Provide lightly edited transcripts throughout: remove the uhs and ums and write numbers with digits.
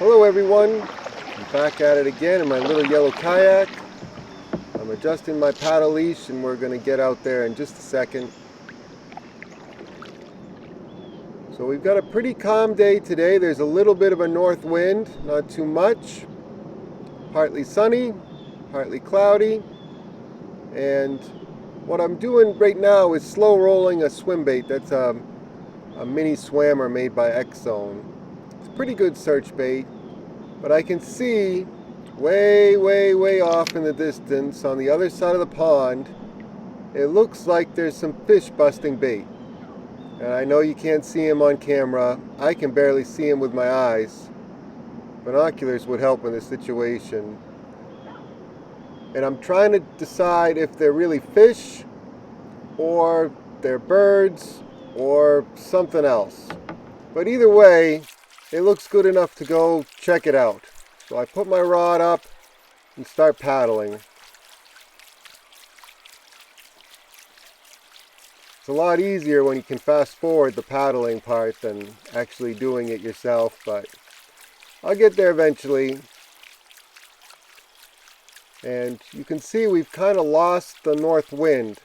Hello everyone, I'm back at it again in my little yellow kayak. I'm adjusting my paddle leash and we're going to get out there in just a second. So we've got a pretty calm day today. There's a little bit of a north wind, not too much. Partly sunny, partly cloudy. And what I'm doing right now is slow rolling a Swimbait. That's a mini Swammer made by Xzone. It's a pretty good search bait. But I can see way off in the distance on the other side of the pond, it looks like there's some fish busting bait. And I know you can't see him on camera. I can barely see him with my eyes. Binoculars would help in this situation. And I'm trying to decide if they're really fish or they're birds or something else. But either way, it looks good enough to go check it out. So I put my rod up and start paddling. It's a lot easier when you can fast forward the paddling part than actually doing it yourself, but I'll get there eventually. And you can see we've kind of lost the north wind.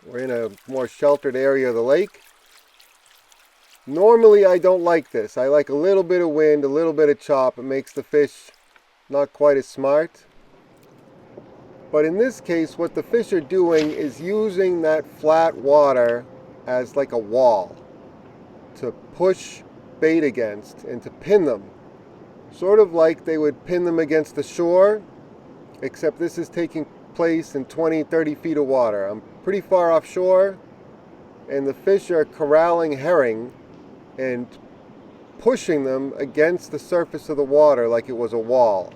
We're in a more sheltered area of the lake. Normally I don't like this. I like a little bit of wind, a little bit of chop. It makes the fish not quite as smart. But in this case, what the fish are doing is using that flat water as like a wall to push bait against and to pin them. Sort of like they would pin them against the shore, except this is taking place in 20-30 feet of water. I'm pretty far offshore, and the fish are corralling herring and pushing them against the surface of the water like it was a wall.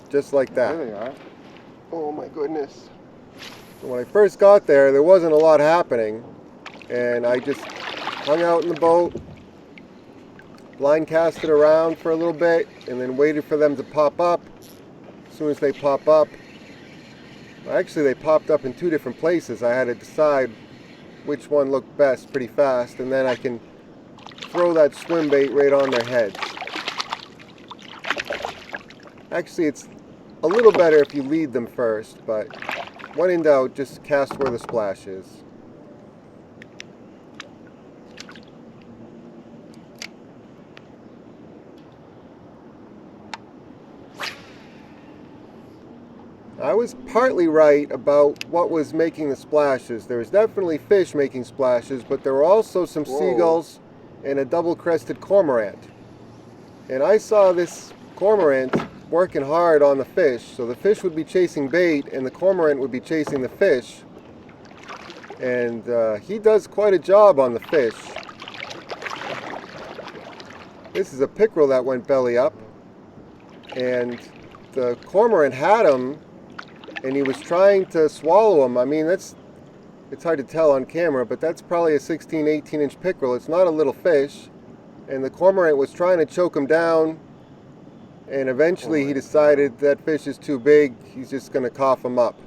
Just like that. There they are. Oh my goodness. When I first got there, there wasn't a lot happening, and I just hung out in the boat, blind casted around for a little bit, and then waited for them to pop up. As soon as they pop up, actually they popped up in two different places. I had to decide which one looked best pretty fast, and then I can throw that swim bait right on their heads. Actually, it's a little better if you lead them first, but when in doubt, just cast where the splash is. I was partly right about what was making the splashes. There was definitely fish making splashes, but there were also some seagulls and a double-crested cormorant. And I saw this cormorant working hard on the fish. So the fish would be chasing bait and the cormorant would be chasing the fish. And he does quite a job on the fish. This is a pickerel that went belly up. And the cormorant had him, and he was trying to swallow him. I mean, it's hard to tell on camera, but that's probably a 16, 18-inch pickerel. It's not a little fish. And the cormorant was trying to choke him down, and eventually he decided that fish is too big, he's just going to cough him up.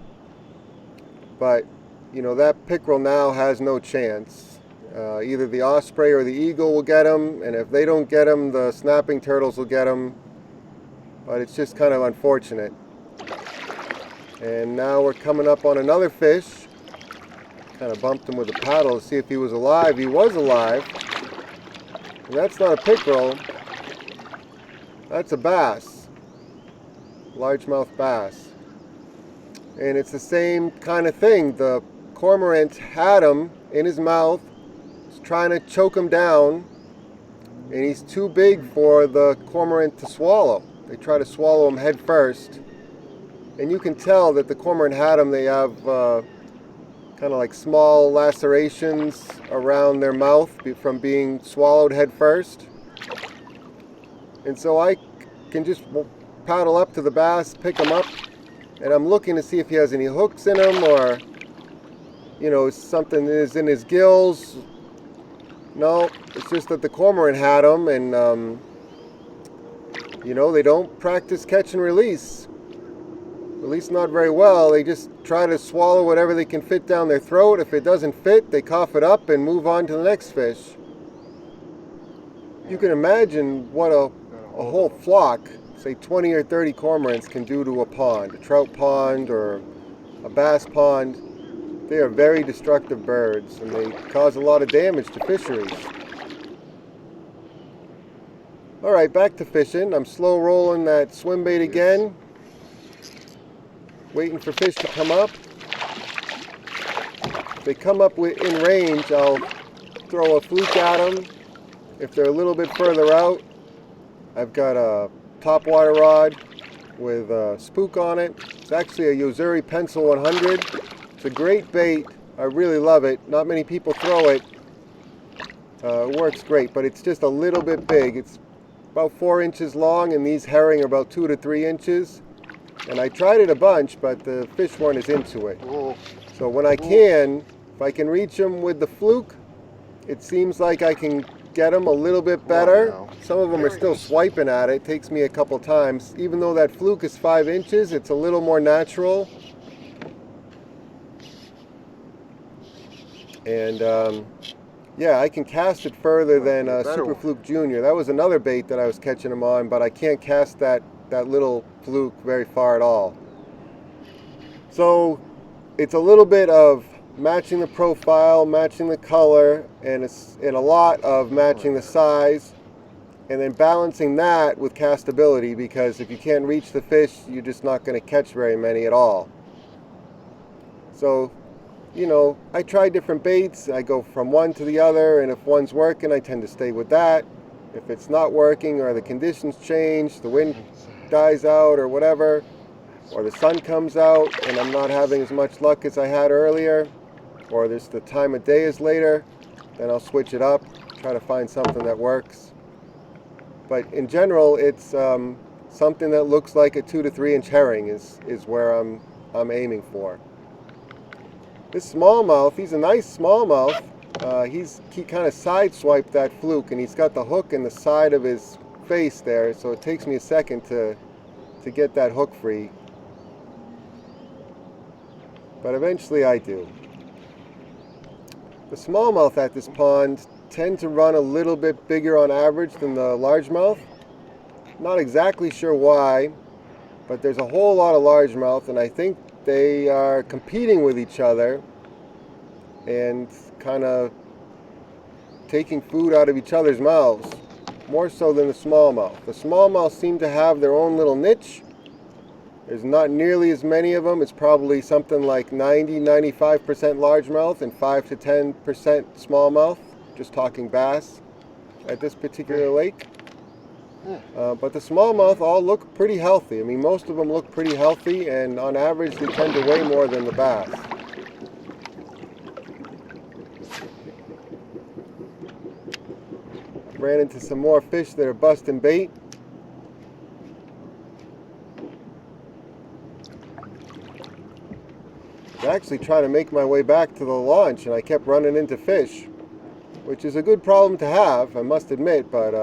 But, you know, that pickerel now has no chance. Either the osprey or the eagle will get him, and if they don't get him, the snapping turtles will get him. But it's just kind of unfortunate. And now we're coming up on another fish. Kind of bumped him with a paddle to see if he was alive. He was alive. And that's not a pickerel. That's a bass. Largemouth bass. And it's the same kind of thing. The cormorant had him in his mouth. He's trying to choke him down. And he's too big for the cormorant to swallow. They try to swallow him head first. And you can tell that the cormorant had them. They have kind of like small lacerations around their mouth from being swallowed head first. And so I can just paddle up to the bass, pick him up, and I'm looking to see if he has any hooks in him or, you know, something is in his gills. No, it's just that the cormorant had him, and, you know, they don't practice catch and release. At least not very well. They just try to swallow whatever they can fit down their throat. If it doesn't fit, they cough it up and move on to the next fish. You can imagine what a whole flock, say 20 or 30 cormorants, can do to a pond, a trout pond or a bass pond. They are very destructive birds, and they cause a lot of damage to fisheries. Alright, back to fishing. I'm slow rolling that swim bait again, waiting for fish to come up. If they come up in range, I'll throw a fluke at them. If they're a little bit further out, I've got a topwater rod with a spook on it. It's actually a Yo-Zuri Pencil 100. It's a great bait. I really love it. Not many people throw it. It works great, but it's just a little bit big. It's about 4 inches long, and these herring are about 2 to 3 inches. And I tried it a bunch, but the fish weren't as into it. So when I can, if I can reach them with the fluke, it seems like I can get them a little bit better. Some of them are still swiping at it. It takes me a couple times. Even though that fluke is 5 inches, it's a little more natural. And yeah, I can cast it further than Super Fluke Junior. That was another bait that I was catching them on, but I can't cast that little fluke very far at all. So it's a little bit of matching the profile, matching the color, and a lot of matching the size, and then balancing that with castability, because if you can't reach the fish, you're just not going to catch very many at all. So, you know, I try different baits. I go from one to the other, and if one's working, I tend to stay with that. If it's not working, or the conditions change, the wind dies out or whatever, or the sun comes out and I'm not having as much luck as I had earlier, or the time of day is later, then I'll switch it up, try to find something that works. But in general, it's something that looks like a 2 to 3 inch herring is where I'm aiming for. This smallmouth, he's a nice smallmouth. He kind of sideswiped that fluke, and he's got the hook in the side of his face there, so it takes me a second to get that hook free. But eventually I do. The smallmouth at this pond tend to run a little bit bigger on average than the largemouth. Not exactly sure why, but there's a whole lot of largemouth, and I think they are competing with each other and kind of taking food out of each other's mouths, more so than the smallmouth. The smallmouth seem to have their own little niche. There's not nearly as many of them. It's probably something like 90-95% largemouth and 5 to 10% smallmouth, just talking bass at this particular lake. But the smallmouth all look pretty healthy. I mean, most of them look pretty healthy, and on average they tend to weigh more than the bass. Ran into some more fish that are busting bait. I was actually trying to make my way back to the launch, and I kept running into fish, which is a good problem to have, I must admit, but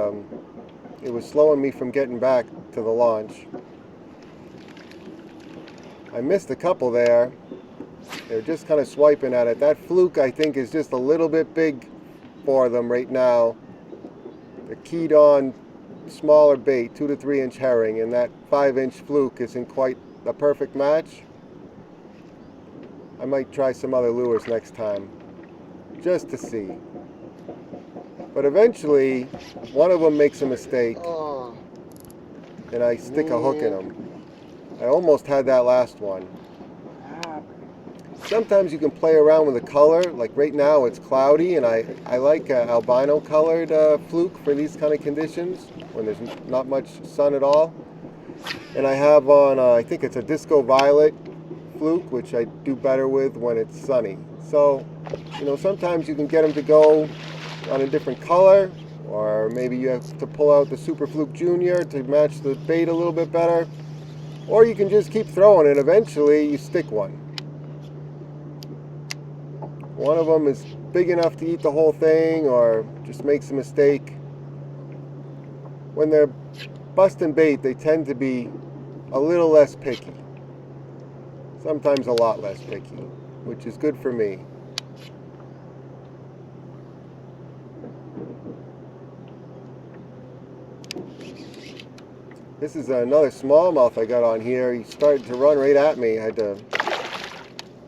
it was slowing me from getting back to the launch. I missed a couple there. They're just kind of swiping at it. That fluke, I think, is just a little bit big for them right now. The keyed on smaller bait, 2 to 3 inch herring, and that 5 inch fluke isn't quite a perfect match. I might try some other lures next time, just to see. But eventually, one of them makes a mistake, and I stick a hook in him. I almost had that last one. Sometimes you can play around with the color. Like right now it's cloudy, and I like albino colored fluke for these kind of conditions when there's not much sun at all. And I have on, I think it's a disco violet fluke, which I do better with when it's sunny. So, you know, sometimes you can get them to go on a different color, or maybe you have to pull out the Super Fluke Junior to match the bait a little bit better, or you can just keep throwing it. Eventually you stick one. One of them is big enough to eat the whole thing, or just makes a mistake. When they're busting bait, they tend to be a little less picky. Sometimes a lot less picky, which is good for me. This is another smallmouth I got on here. He started to run right at me. I had to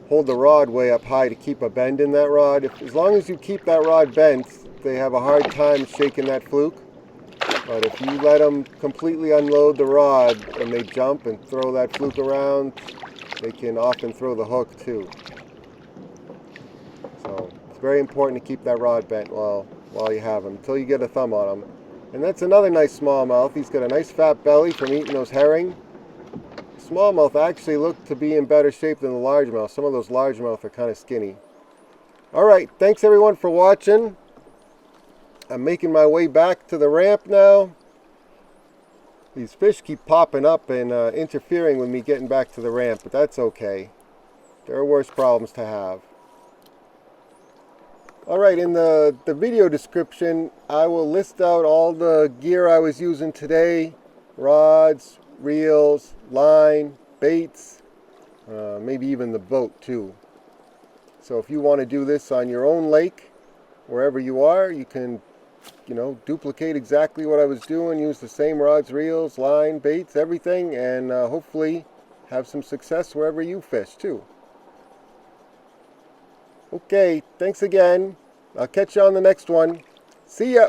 hold the rod way up high to keep a bend in that rod. As long as you keep that rod bent, they have a hard time shaking that fluke. But if you let them completely unload the rod and they jump and throw that fluke around, they can often throw the hook too. So it's very important to keep that rod bent while you have them, until you get a thumb on them. And that's another nice smallmouth. He's got a nice fat belly from eating those herring. Smallmouth actually look to be in better shape than the largemouth. Some of those largemouth are kind of skinny. Alright, thanks everyone for watching. I'm making my way back to the ramp now. These fish keep popping up and interfering with me getting back to the ramp, but that's okay. There are worse problems to have. Alright, in the video description, I will list out all the gear I was using today. Rods, reels, line, baits, maybe even the boat too. So if you want to do this on your own lake, wherever you are, you can, duplicate exactly what I was doing, use the same rods, reels, line, baits, everything, and hopefully have some success wherever you fish too. Okay, thanks again. I'll catch you on the next one. See ya!